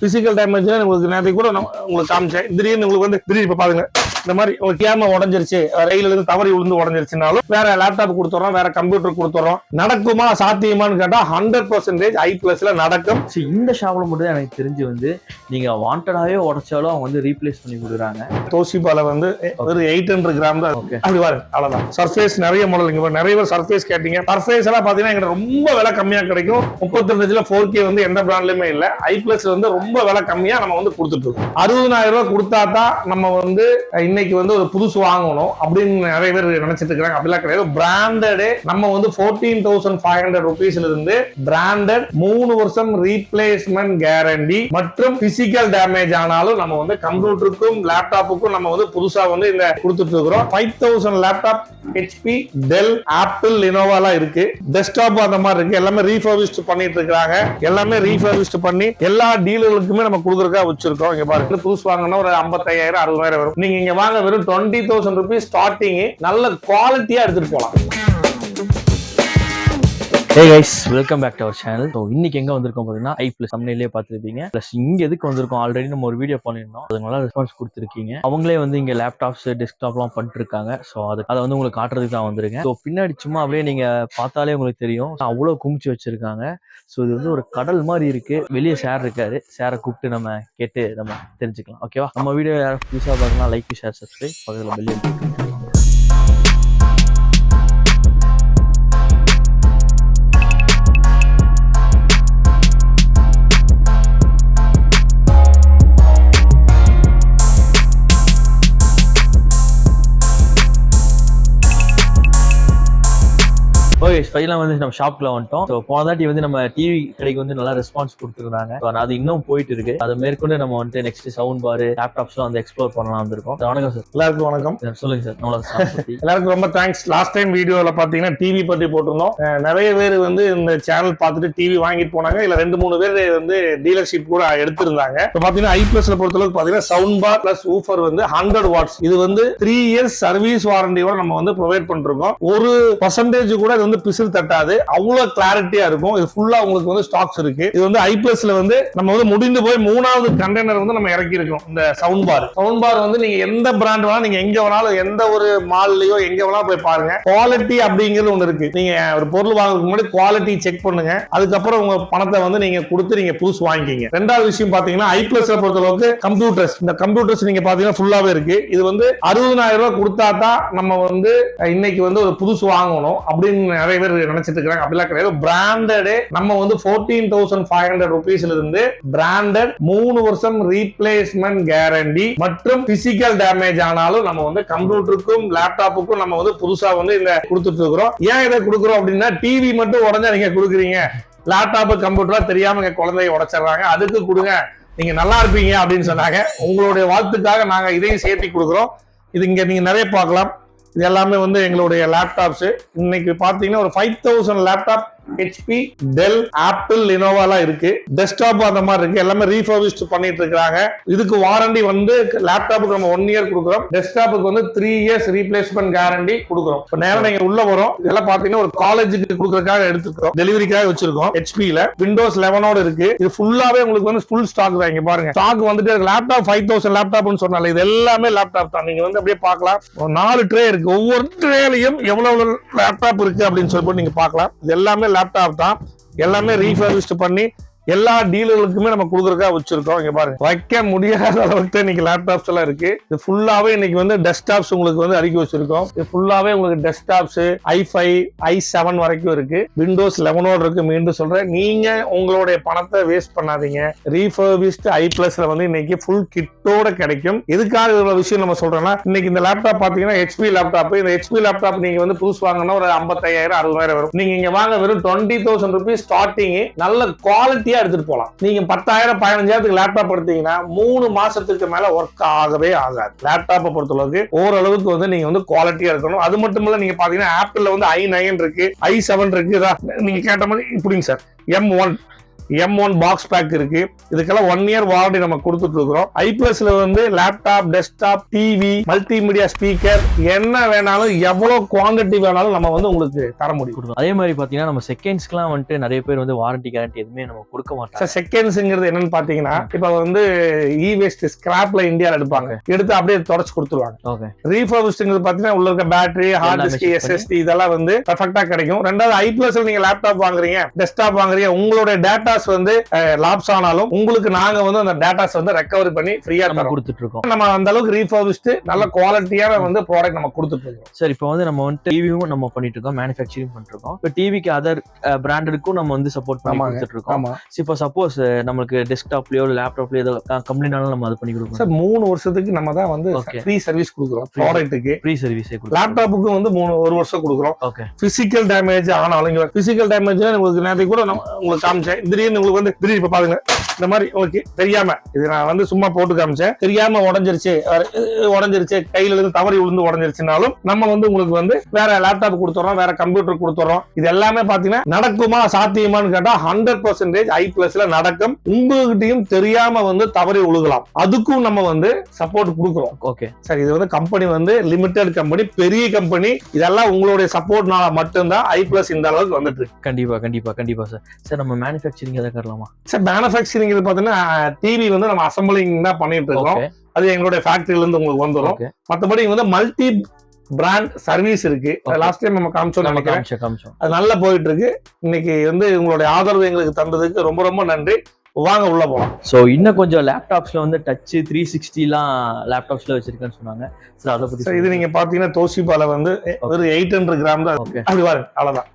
Physical damage உங்களுக்கு நேரத்துக்கு கூட உங்களுக்கு காமிச்சேன். திடீர்னு உங்களுக்கு வந்து திடீர்னு இப்ப பாருங்க இந்த மாதிரி ஒரு கேம உடஞ்சிருச்சு, ரயில இருந்து தவறி விழுந்து உடஞ்சிருச்சுனாலும் வேற லேப்டாப் கொடுத்துறோம், வேற கம்ப்யூட்டர் கொடுத்துறோம். நடக்குமா சாத்தியமான்னு கேட்டா 100% i+ல நடக்கும். இந்த ஷாப்ல மட்டும் எனக்கு தெரிஞ்சு வந்து நீங்க வாண்டடாவே உடைச்சாலும் அவங்க வந்து ரீப்ளேஸ் பண்ணி கொடுக்குறாங்க. தோஷிபால வந்து ஒரு 800 கிராம் தான். அப்படி பாருங்க, அவ்வளவுதான். சர்ஃபேஸ் நிறைய மாடல் இங்க நிறைய பேர் சர்ஃபேஸ் கேட்டீங்க. சர்ஃபேஸ் எல்லாம் பாத்தீங்கன்னா எங்க ரொம்ப விலை கம்மியா கிடைக்கும். 32 4K வந்து எந்த பிராண்ட்லயுமே இல்ல. i+ வந்து ரொம்ப விலை கம்மியா நம்ம வந்து கொடுத்துட்டு இருக்கோம். 60,000 ரூபாய் கொடுத்தா தான் நம்ம வந்து இன்னைக்கு வந்து ஒரு புதுசு வாங்கணும் அப்படின்னு நிறைய பேர் நினைச்சிட்டு இருக்காங்க. அப்படிலாம் கிடையாது. பிராண்டடே நம்ம வந்து 14,500 ரூபீஸ்ல இருந்து பிராண்டட் 3 வருஷம் ரீப்ளேஸ்மெண்ட் கேரண்டி மற்றும் பிசிக்கல் டேமேஜ் ஆனாலும் நம்ம வந்து கம்ப்யூட்டருக்கும் லேப்டாப்புக்கும் நம்ம வந்து புதுசா வந்து இந்த கொடுத்துட்டு இருக்கிறோம். 5,000 லேப்டாப் HP, டெல், ஆப்பிள், லினோவாலாம் இருக்கு. டெஸ்க்டாப் அந்த மாதிரி இருக்கு. எல்லாமே ரீஃபர்பிஷ்ட் பண்ணிட்டு இருக்காங்க. எல்லாமே ரீஃபர்பிஷ்ட் பண்ணி எல்லா டீலர்களுக்குமே நம்ம கொடுக்கறதா வச்சிருக்கோம். இங்க பாருங்க, புதுசு வாங்கினா ஒரு 55,000 60,000 வரும். நீங்க இங்க வாங்க வெறும் 20,000 ரூபீஸ் ஸ்டார்டிங். நல்ல குவாலிட்டியா எடுத்துட்டு போலாம். Hey guys, welcome back to our channel. So இன்னைக்கு எங்க வந்திருக்கோம் பாத்தீங்கன்னா i+ thumbnailயே பார்த்திருப்பீங்க. ப்ளஸ் இங்க எதுக்கு வந்திருக்கோம், ஆல்ரெடி நம்ம ஒரு வீடியோ பண்ணிருந்தோம். அது நல்லா ரெஸ்பான்ஸ் கொடுத்துருக்கீங்க. அவங்களே வந்து இங்க லேப்டாப்ஸ், டெஸ்க்டாப்லாம் பண்ணிட்டு இருக்காங்க. ஸோ அதை வந்து உங்களுக்கு காட்டுறதுக்கு தான் வந்திருக்கேன். ஸோ பின்னாடி சும்மா அப்படியே நீங்க பார்த்தாலே உங்களுக்கு தெரியும், அவ்வளோ குமிச்சு வச்சிருக்காங்க. ஸோ இது வந்து ஒரு கடல் மாதிரி இருக்கு. வெளியே ஷேர் இருக்காரு, ஷேரை கூப்பிட்டு நம்ம கேட்டு நம்ம தெரிஞ்சுக்கலாம். ஓகேவா? நம்ம வீடியோ யாரும் புதுசாக பார்க்கலாம், லைக், ஷேர், சப்ஸ்கிரைப், பக்கத்தில் பெல் ஐக்கான். ஓகே, ஃபைனலாக வந்து நம்ம ஷாப்ல வந்துட்டோம். ஸோ போன தாட்டி வந்து நம்ம டிவி கடைக்கு வந்து நல்லா ரெஸ்பான்ஸ் கொடுத்துருந்தாங்க. அது இன்னும் போயிட்டு இருக்கு. அதை மேற்கொண்டு நம்ம வந்துட்டு நெக்ஸ்ட் சவுண்ட் பார், லேப்டாப்ஸ்லாம் வந்து எக்ஸ்ப்ளோர் பண்ணலாம் வந்திருக்கோம். வணக்கம் சார். எல்லாருக்கும் வணக்கம். சொல்லுங்க சார். எல்லாருக்கும் ரொம்ப தேங்க்ஸ். லாஸ்ட் டைம் வீடியோல பாத்தீங்கன்னா டிவி பத்தி போட்டிருந்தோம். நிறைய பேர் வந்து இந்த சேனல் பார்த்துட்டு டிவி வாங்கிட்டு போனாங்க. இல்ல 2-3 பேர் வந்து டீலர்ஷிப் கூட எடுத்திருந்தாங்க. இப்போ பாத்தீங்கன்னா i+ல பொறுத்தளவுக்கு பாத்தீங்கன்னா சவுண்ட் பார் பிளஸ் ஊஃபர் வந்து 100 வாட்ஸ். இது வந்து 3 இயர்ஸ் சர்வீஸ் வாரண்டியோட நம்ம வந்து ப்ரொவைட் பண்ணிருக்கோம். 1% கூட வந்து பிசில் தட்டாது. அவ்வளவு கிளாரிட்டியா இருக்கும். இது ஃபுல்லா உங்களுக்கு வந்து ஸ்டாக்ஸ் இருக்கு. இது வந்து i+ல வந்து நம்ம வந்து முடிந்து போய் 3வது கண்டெய்னர் வந்து நம்ம இறக்கி இருக்கோம். இந்த சவுண்ட் பார் வந்து நீங்க எந்த பிராண்ட் வேணாலும், நீங்க எங்க வேணாலும், எந்த ஒரு மால்லயோ எங்க வேணாலும் போய் பாருங்க. குவாலிட்டி அப்படிங்கிறது ஒண்ணு இருக்கு. நீங்க ஒரு பொருள் வாங்குறதுக்கு முன்னாடி குவாலிட்டி செக் பண்ணுங்க. அதுக்கப்புறம் உங்க பணத்தை வந்து நீங்க கொடுத்து நீங்க புதுசு வாங்கிக்கிங்க. ரெண்டாவது விஷயம் பாத்தீங்கன்னா i+ல பொறுத்தளவுக்கு கம்ப்யூட்டர்ஸ், இந்த கம்ப்யூட்டர்ஸ் நீங்க பாத்தீங்கன்னா ஃபுல்லாவே இருக்கு. இது வந்து 60,000 ரூபாய் கொடுத்தா தான் நம்ம வந்து இன்னைக்கு வந்து ஒரு புதுசு வாங்கணும் அப்படின்னு நிறைய பேர் நினைச்சிட்டு இருக்காங்க. அப்படிலாம் கிடையாது. பிராண்டடே நம்ம வந்து 14,500 ரூபீஸ்ல இருந்து பிராண்டட் 3 வருஷம் ரீப்ளேஸ்மெண்ட் கேரண்டி மற்றும் பிசிக்கல் டேமேஜ் ஆனாலும் நம்ம வந்து கம்ப்யூட்டருக்கும் லேப்டாப்புக்கும் நம்ம வந்து புதுசா வந்து இந்த கொடுத்துட்டு இருக்கிறோம். ஏன் இதை கொடுக்குறோம் அப்படின்னா, டிவி மட்டும் உடஞ்சா நீங்க கொடுக்குறீங்க, லேப்டாப் கம்ப்யூட்டரா தெரியாம குழந்தைய உடைச்சிடறாங்க, அதுக்கு கொடுங்க, நீங்க நல்லா இருப்பீங்க அப்படின்னு சொன்னாங்க. உங்களுடைய வாழ்த்துக்காக நாங்க இதையும் சேர்த்து கொடுக்குறோம். இது இங்க நீங்க நிறைய பார்க்கலாம். இது எல்லாமே வந்து எங்களுடைய லேப்டாப்ஸ். இன்னைக்கு பாத்தீங்கன்னா ஒரு 5,000 லேப்டாப் HP, டெல், ஆப்பிள், லினோவாலாம் இருக்கு. டெஸ்க்டாப் அந்த மாதிரி இருக்கு. எல்லாமே ரீஃபர்பிஷ்ட் பண்ணிட்டு இருக்காங்க. இதுக்கு வாரண்டி வந்து லேப்டாப்புக்கு நம்ம 1 இயர் கொடுக்குறோம். டெஸ்க்டாப்புக்கு வந்து 3 இயர்ஸ் ரீப்ளேஸ்மெண்ட் கேரண்டி கொடுக்குறோம். இப்போ நேரம் நீங்க உள்ள வரும். இதெல்லாம் பாத்தீங்கன்னா ஒரு காலேஜுக்கு கொடுக்கறதுக்காக எடுத்துக்கிறோம். டெலிவரிக்காக வச்சிருக்கோம். HP-ல Windows 11 இருக்கு. இது ஃபுல்லாவே உங்களுக்கு வந்து ஃபுல் ஸ்டாக் தான். இங்க பாருங்க, ஸ்டாக் வந்துட்டு இருக்கு. லேப்டாப் 5,000 லேப்டாப்னு சொன்னால இது எல்லாமே லேப்டாப் தான். நீங்க வந்து அப்படியே பார்க்கலாம். 4 ட்ரே இருக்கு. ஒவ்வொரு ட்ரேலையும் எவ்வளவு லேப்டாப் இருக்கு அப்படின்னு சொல்லி நீங்க பார்க்கலாம். இது எல்லாமே லேப்டாப் தான். எல்லாமே ரீஃபர்பிஷ்ட் பண்ணி எல்லா டீலர்களுக்குமே நம்ம கொடுக்கறதுக்காக வச்சிருக்கோம். இங்க பாருங்க, வைக்க முடியாத அளவுக்கு இன்னைக்கு லேப்டாப்ஸ் எல்லாம் இருக்கு. இது ஃபுல்லாவே இன்னைக்கு வந்து டெஸ்க்டாப்ஸ் உங்களுக்கு வந்து அடுக்கி வச்சிருக்கோம். இது ஃபுல்லாவே உங்களுக்கு டெஸ்க்டாப்ஸ் i5, i7 வரைக்கும் இருக்கு. Windows 11 இருக்கு. மீண்டும் சொல்றேன், நீங்க உங்களுடைய பணத்தை வேஸ்ட் பண்ணாதீங்க. ரீஃபர்பிஷ்ட் i+ல வந்து இன்னைக்கு ஃபுல் கிட்டோட கிடைக்கும். எதுக்காக இவ்வளவு விஷயம் நம்ம சொல்றோம்னா, இன்னைக்கு இந்த லேப்டாப் பாத்தீங்கன்னா HP லேப்டாப். இந்த HP லேப்டாப் நீங்க வந்து புதுசு வாங்கினா ஒரு 55,000 60,000 வரும். நீங்க இங்க வாங்க வெறும் 20,000 ரூபீஸ் ஸ்டார்டிங். நல்ல குவாலிட்டியா எடுத்துட்டு போலாம். நீங்க 10,000 15,000 லேப்டாப் எடுத்தீங்கன்னா 3 மாசத்துக்கு மேல ஒர்க் ஆகவே ஆகாது. லேப்டாப்பை பொறுத்தளவுக்கு ஓரளவுக்கு வந்து நீங்க வந்து குவாலிட்டியா இருக்கணும். அது மட்டும் இல்ல, நீங்க பாத்தீங்கன்னா ஆப்பிள்ல வந்து i9 இருக்கு, i7 இருக்கு. நீங்க கேட்ட மாதிரி இப்படிங்க sir, M1 M1 box pack இருக்கு. இதுக்கெல்லாம் 1 இயர் வாரண்டி நம்ம கொடுத்துட்டு இருக்கிறோம். iPlusல வந்து laptop, desktop, TV, multimedia speaker என்ன வேணாலும் எவ்வளவு குவாண்டிட்டி வேணாலும் நம்ம வந்து உங்களுக்கு தர முடியும். அதே மாதிரி பாத்தீங்கன்னா நம்ம செகண்ட்ஸ்க்குலாம் வந்துட்டு நிறைய பேர் வந்து வாரண்டி கேரண்டி எதுவுமே நம்ம கொடுக்க மாட்டோம். சார் செகண்ட்ஸ்ங்கிறது என்னன்னு பாத்தீங்கன்னா இப்ப வந்து இ வேஸ்ட் ஸ்கிராப்ல இந்தியால எடுப்பாங்க, எடுத்து அப்படியே தொடச்சு கொடுத்துருவாங்க. ஓகே. ரீஃபர்பிஷ்ங்கிறது பாத்தீங்கன்னா உள்ள இருக்க பேட்டரி, ஹார்ட் டிஸ்க், எஸ்எஸ்டி இதெல்லாம் வந்து பெர்ஃபெக்ட்டா கிடைக்கும். ரெண்டாவது iPlusல நீங்க லேப்டாப் வாங்குறீங்க, டெஸ்க்டாப் வாங்குறீங்க, உங்களுடைய டேட்டாஸ் வந்து லாப்ஸ் ஆனாலும் உங்களுக்கு நாங்க வந்து அந்த டேட்டாஸ் வந்து ரெக்கவரி பண்ணி ஃப்ரீயா கொடுத்துட்டு இருக்கோம். நம்ம அந்த அளவுக்கு ரீஃபர்பிஷ்டு நல்ல குவாலிட்டியான வந்து ப்ராடக்ட் நம்ம கொடுத்துட்டு இருக்கோம். சார் இப்போ வந்து நம்ம வந்து டிவியும் நம்ம பண்ணிட்டு இருக்கோம், மேனுஃபேக்சரிங் பண்ணிட்டு இருக்கோம். இப்போ டிவிக்கு அதர் பிராண்டடுக்கும் நம்ம வந்து சப்போர்ட் பண்ணி கொடுத்துட்டு இருக்கோம். இப்போ சப்போஸ் நம்மளுக்கு டெஸ்க்டாப்லயோ லேப்டாப்லயோ ஏதோ கம்ப்ளைண்டாலும் நம்ம அது பண்ணி கொடுக்கணும். சார் 3 வருஷத்துக்கு நம்ம தான் வந்து ஃப்ரீ சர்வீஸ் கொடுக்குறோம். ப்ராடக்ட்டுக்கு ஃப்ரீ சர்வீஸ், லேப்டாப்புக்கு வந்து 1 வருஷம் கொடுக்குறோம். ஓகே. பிசிக்கல் டேமேஜ் ஆனாலும் இங்க பிசிக்கல் டேமேஜ் உங்களுக்கு நேரத்துக்கு கூட உங்களுக்கு காமிச்சேன். திடீர்னு உங்களுக்கு வந்து திடீர்னு இப்ப பாருங்க இந்த மாதிரி உங்களுக்கு தெரியாம, இது நான் வந்து சும்மா போட்டு காமிச்சேன், தெரியாம உடஞ்சிருச்சு கையில இருந்து தவறி விழுந்து உடஞ்சிருச்சுனாலும் நம்ம வந்து உங்களுக்கு வந்து வேற லேப்டாப் கொடுத்துறோம், வேற கம்ப்யூட்டர் கொடுத்துறோம். இது எல்லாமே பாத்தீங்கன்னா நடக்குமா சாத்தியமான்னு கேட்டா 100% iPlusல நடக்கும். உங்ககிட்டயும் தெரியாம வந்து தவறி விழுகலாம், அதுக்கும் நம்ம வந்து சப்போர்ட் கொடுக்குறோம். ஓகே சார் இது வந்து கம்பெனி வந்து லிமிடெட் கம்பெனி, பெரிய கம்பெனி, இதெல்லாம் உங்களுடைய சப்போர்ட்னால மட்டும்தான் iPlus இந்த அளவுக்கு வந்துட்டு இருக்கு. கண்டிப்பா கண்டிப்பா கண்டிப்பா சார். சார் நம்ம மேனுஃபேக்சரிங் எதை கரலாமா? சார் மேனுஃபேக்சரிங் பாத்தீங்கன்னா டிவி வந்து நம்ம அசம்பிளிங் தான் பண்ணிட்டு இருக்கோம். அது எங்களுடைய ஃபேக்டரியில இருந்து உங்களுக்கு வந்துடும். மத்தபடி வந்து மல்டி பிராண்ட் சர்வீஸ் இருக்கு. லாஸ்ட் டைம் நம்ம காமிச்சோம் நினைக்கிறேன், அது நல்லா போயிட்டு இருக்கு. இன்னைக்கு வந்து உங்களுடைய ஆதரவு எங்களுக்கு தந்ததுக்கு ரொம்ப ரொம்ப நன்றி. வாங்க உள்ள போலாம். சோ இன்னும் கொஞ்சம் லேப்டாப்ஸ்ல வந்து டச் 360 லேப்டாப்ஸ்ல வச்சிருக்கேன்னு சொன்னாங்க சார். அதை பத்தி இது நீங்க பாத்தீங்கன்னா தோஷிபால வந்து ஒரு 800 கிராம் தான். அப்படி பாருங்க, அவ்வளவுதான்.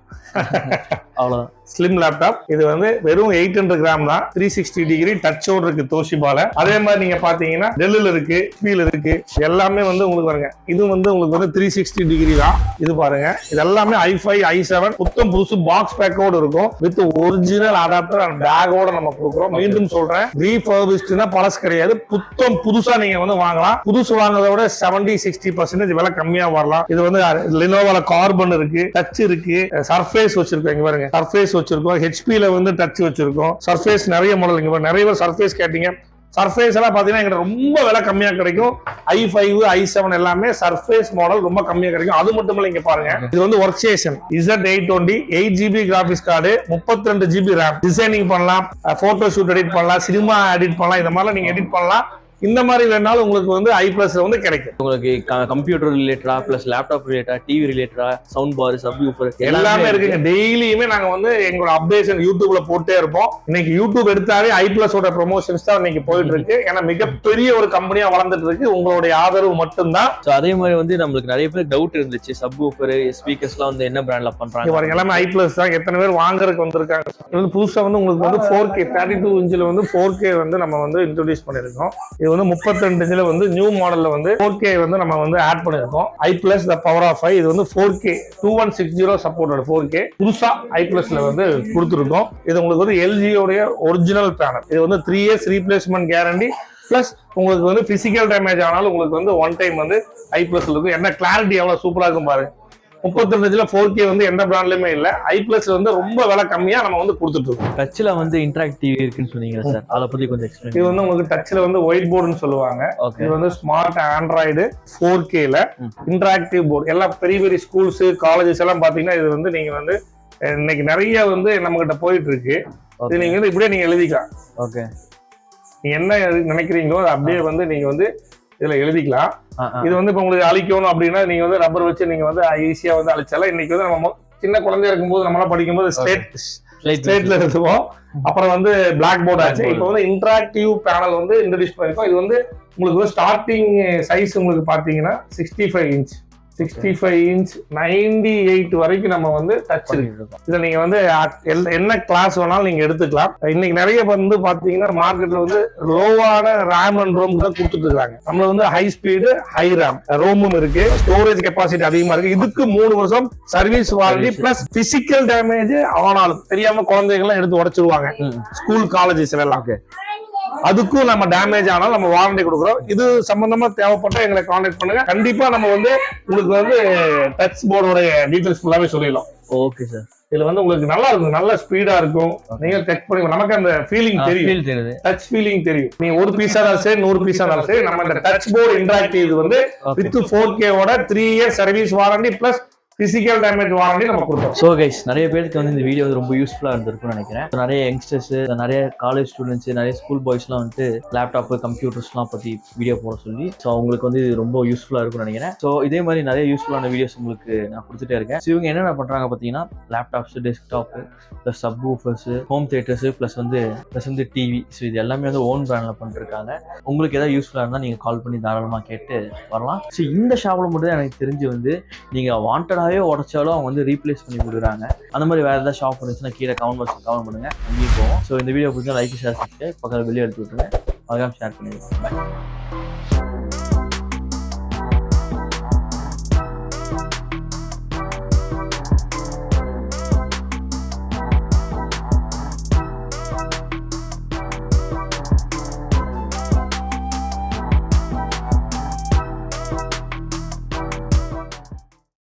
அவ்வளவுதான் ஸ்லிம் லேப்டாப். இது வந்து வெறும் 800 கிராம் தான். 360 டிகிரி டச்சோட இருக்கு தோஷிபால. அதே மாதிரி நீங்க பாத்தீங்கன்னா டெல்லில் இருக்கு, ஹெச்பில இருக்கு, எல்லாமே வந்து உங்களுக்கு பாருங்க. இது வந்து உங்களுக்கு வந்து 360 டிகிரி தான். இது பாருங்க, இது எல்லாமே i5 i7 புத்தம் புதுசு பாக்ஸ் பேக்கோட இருக்கும். வித் ஒரிஜினல் அடாப்டர் அண்ட் பேக்கோட நம்ம கொடுக்குறோம். மீண்டும் சொல்றேன், ரீஃபர்பிஷ்ட்னா பழசு கிடையாது, புத்தம் புதுசா நீங்க வந்து வாங்கலாம். புதுசு வாங்குறத விட 70-60% விலை கம்மியா வரலாம். இது வந்து லினோவால கார்பன் இருக்கு, டச் இருக்கு, சர்ஃபேஸ் வச்சிருக்கோம். இங்க பாருங்க, சர்ஃபேஸ் வச்சிருக்கோம். ஹெச்பில வந்து டச் வச்சிருக்கோம். சர்ஃபேஸ் நிறைய மாடல் இங்க நிறைய பேர் சர்ஃபேஸ் கேட்டீங்க. சர்ஃபேஸ் எல்லாம் பாத்தீங்கன்னா எங்கிட்ட ரொம்ப விலை கம்மியா கிடைக்கும். i5 i7 எல்லாமே சர்ஃபேஸ் மாடல் ரொம்ப கம்மியா கிடைக்கும். அது மட்டும் இல்ல, இங்க பாருங்க, இது வந்து work station Z820 8GB graphics card, 32GB RAM. Designing பண்ணலாம், போட்டோ ஷூட் எடிட் பண்ணலாம், சினிமா எடிட் பண்ணலாம், இந்த மாதிரி நீங்க எடிட் பண்ணலாம். இந்த மாதிரி வேணாலும் உங்களுக்கு வந்து iPlusல வந்து கிடைக்கும். உங்களுக்கு கம்ப்யூட்டர் ரிலேட்டடா பிளஸ் லேப்டாப் ரிலேட்டடா, டிவி ரிலேட்டடா, சவுண்ட் பார், சப்வூஃபர் எல்லாமே இருக்குங்க. டெய்லியுமே நாங்க வந்து எங்களோட அப்டேஷன் யூடியூப்ல போட்டே இருப்போம். இன்னைக்கு யூடியூப் எடுத்தாலே iPlusோட ப்ரொமோஷன்ஸ் தான் இன்னைக்கு போயிட்டு இருக்கு. ஏன்னா மிகப்பெரிய ஒரு கம்பெனியா வளர்ந்துட்டு இருக்கு. உங்களுடைய ஆதரவு மட்டும்தான். அதே மாதிரி வந்து நம்மளுக்கு நிறைய பேர் டவுட் இருந்துச்சு, சப்வூஃபர் ஸ்பீக்கர்ஸ்லாம் வந்து என்ன பிராண்ட்ல பண்றாங்க பாருங்க. எல்லாமே iPlus தான். எத்தனை பேர் வாங்குறதுக்கு வந்திருக்காங்க. இது வந்து புதுசா வந்து உங்களுக்கு வந்து 4K 32 இன்ச்ல வந்து 4K வந்து நம்ம வந்து இன்ட்ரோடியூஸ் பண்ணிருக்கோம். இது வந்து 32 இன்ச்ல வந்து நியூ மாடல்ல வந்து 4K வந்து நம்ம வந்து ஆட் பண்ணிருக்கோம். iPlus the power of 5. இது வந்து 4K 2160 சப்போர்ட்டட் 4K புதுசா iPlusல வந்து கொடுத்துருக்கோம். இது உங்களுக்கு வந்து LG உடைய ஒரிஜினல் பேனல். இது வந்து 3 years ரீப்ளேஸ்மெண்ட் கேரண்டி பிளஸ் உங்களுக்கு வந்து பிசிக்கல் டேமேஜ் ஆனாலும் உங்களுக்கு வந்து 1 டைம் வந்து iPlusல இருக்கும். என்ன கிளாரிட்டி எவ்வளவு சூப்பரா இருக்கும் பாருங்க. 32 இன்ச்ல 4K வந்து எந்த பிராண்ட்லயுமே இல்ல. iPlus வந்து ரொம்ப விலை கம்மியா நம்ம வந்து கொடுத்துட்டு இருக்கோம். டச்ல வந்து இன்டராக்டிவ் இருக்குன்னு சொன்னீங்க சார், அத பத்தி கொஞ்சம் எக்ஸ்பிளைன். இது வந்து உங்களுக்கு டச்ல வந்து ஒயிட் போர்டுன்னு சொல்லுவாங்க. இது வந்து ஸ்மார்ட் ஆண்ட்ராய்டு 4Kல இன்டராக்டிவ் போர்டு. எல்லாம் பெரிய பெரிய ஸ்கூல்ஸ் காலேஜஸ் எல்லாம் பாத்தீங்கன்னா இது வந்து நீங்க வந்து இன்னைக்கு நிறைய வந்து நம்ம கிட்ட போயிட்டு இருக்கு. இது நீங்க வந்து இப்படியே நீங்க எழுதிக்கலாம். ஓகே. நீங்க என்ன நினைக்கிறீங்களோ அதை அப்படியே வந்து நீங்க வந்து இதுல எழுதிக்கலாம். இது வந்து இப்ப உங்களுக்கு அழிக்கணும் அப்படின்னா நீங்க வந்து ரப்பர் வச்சு நீங்க வந்து ஈஸியா வந்து அழிச்சாலாம். இன்னைக்கு வந்து நம்ம சின்ன குழந்தையா இருக்கும்போது நம்மளாம் படிக்கும்போது ஸ்ட்ரெயிட்ல எழுதுவோம். அப்புறம் வந்து பிளாக் போர்ட் ஆச்சு. இப்போ வந்து இன்டராக்டிவ் பேனல் வந்து இன்ட்ரோடியூஸ் பண்ணிருக்கோம். இது வந்து உங்களுக்கு ஸ்டார்டிங் சைஸ் உங்களுக்கு பாத்தீங்கன்னா 65 இன்ச் 65 இன்ச் 98 வரைக்கும் நம்ம வந்து டச் இருக்கு. இதை நீங்க வந்து என்ன கிளாஸ் வேணாலும் நீங்க எடுத்துக்கலாம். இன்னைக்கு நிறைய வந்து பாத்தீங்கன்னா மார்க்கெட்ல வந்து லோவான ரேம் அண்ட் ரோம் தான் கொடுத்துட்டு இருக்காங்க. நம்ம வந்து ஹை ஸ்பீடு ஹை ரேம் ரோமும் இருக்கு, ஸ்டோரேஜ் கெப்பாசிட்டி அதிகமா இருக்கு. இதுக்கு 3 வருஷம் service warranty plus physical damage ஆனாலும் தெரியாம குழந்தைகள் எடுத்து உடைச்சிருவாங்க ஸ்கூல் காலேஜஸ்ல எல்லாம். அதுக்கும் நம்ம டேமேஜ் ஆனாலும் நம்ம வாரண்டி கொடுக்குறோம். இது சம்பந்தமா தேவைப்பட்ட எங்களை கான்டாக்ட் பண்ணுங்க. கண்டிப்பா நம்ம வந்து உங்களுக்கு வந்து டச் போர்டோட டீடைல்ஸ் ஃபுல்லாவே சொல்லிடலாம். Okay sir. இதுல வந்து உங்களுக்கு நல்லா இருக்கும், நல்ல ஸ்பீடா இருக்கும். நீங்க டச் பண்ணி நமக்கு அந்த ஃபீலிங் தெரியும், ஃபீல் தெரியுது, டச் ஃபீலிங் தெரியும். நீங்க ஒரு பீஸா இருந்தாலும் சரி 100 பீஸா இருந்தாலும் சரி நம்ம இந்த டச் போர்டு இன்டராக்டிவ் இது வந்து வித் 4K ஓட 3 year service warranty plus physical damage warranty நம்ம கொடுத்தோம். ஸோ கைஸ் நிறைய பேருக்கு வந்து இந்த வீடியோ வந்து ரொம்ப யூஸ்ஃபுல்லாக இருந்திருக்கும்னு நினைக்கிறேன். நிறைய யங்ஸ்டர்ஸ், நிறைய காலேஜ் ஸ்டூடெண்ட்ஸ், நிறைய ஸ்கூல் பாய்ஸ்லாம் வந்துட்டு லேப்டாப் கம்ப்யூட்டர்ஸ்லாம் பற்றி வீடியோ போட சொல்லி ஸோ அவங்களுக்கு வந்து இது ரொம்ப யூஸ்ஃபுல்லாக இருக்கும்னு நினைக்கிறேன். ஸோ இதே மாதிரி நிறைய யூஸ்ஃபுல்லான வீடியோஸ் உங்களுக்கு நான் கொடுத்துட்டே இருக்கேன். ஸோ இவங்க என்னென்ன பண்ணுறாங்க பார்த்தீங்கன்னா laptops, desktop, plus sub woofers, home theatres, plus வந்து டிவி. ஸோ இது எல்லாமே வந்து ஓன் பிராண்டில் பண்ணிருக்காங்க. உங்களுக்கு ஏதாவது யூஸ்ஃபுல்லாக இருந்தால் நீங்கள் கால் பண்ணி தாராளமாக கேட்டு வரலாம். ஸோ இந்த ஷாப்பில் மட்டும் தான் எனக்கு தெரிஞ்சு வந்து நீங்கள் வாண்டடாகவே உடச்சாலும் அவங்க வந்து ரீப்ளேஸ் பண்ணி கொடுக்குறாங்க. அந்த மாதிரி வேறு ஏதாவது ஷாப் இருந்துச்சுன்னா கீழே கமெண்ட் பாக்ஸில் கமெண்ட் பண்ணுங்கள், அங்கேயும் போவோம். ஸோ இந்த வீடியோ பிடிச்சா லைக், ஷேர், சப்ஸ்கிரைப், பக்கத்தில் வெளியே எடுத்து விட்டுருங்க, அதான் ஷேர் பண்ணிடுவோம். பாய்.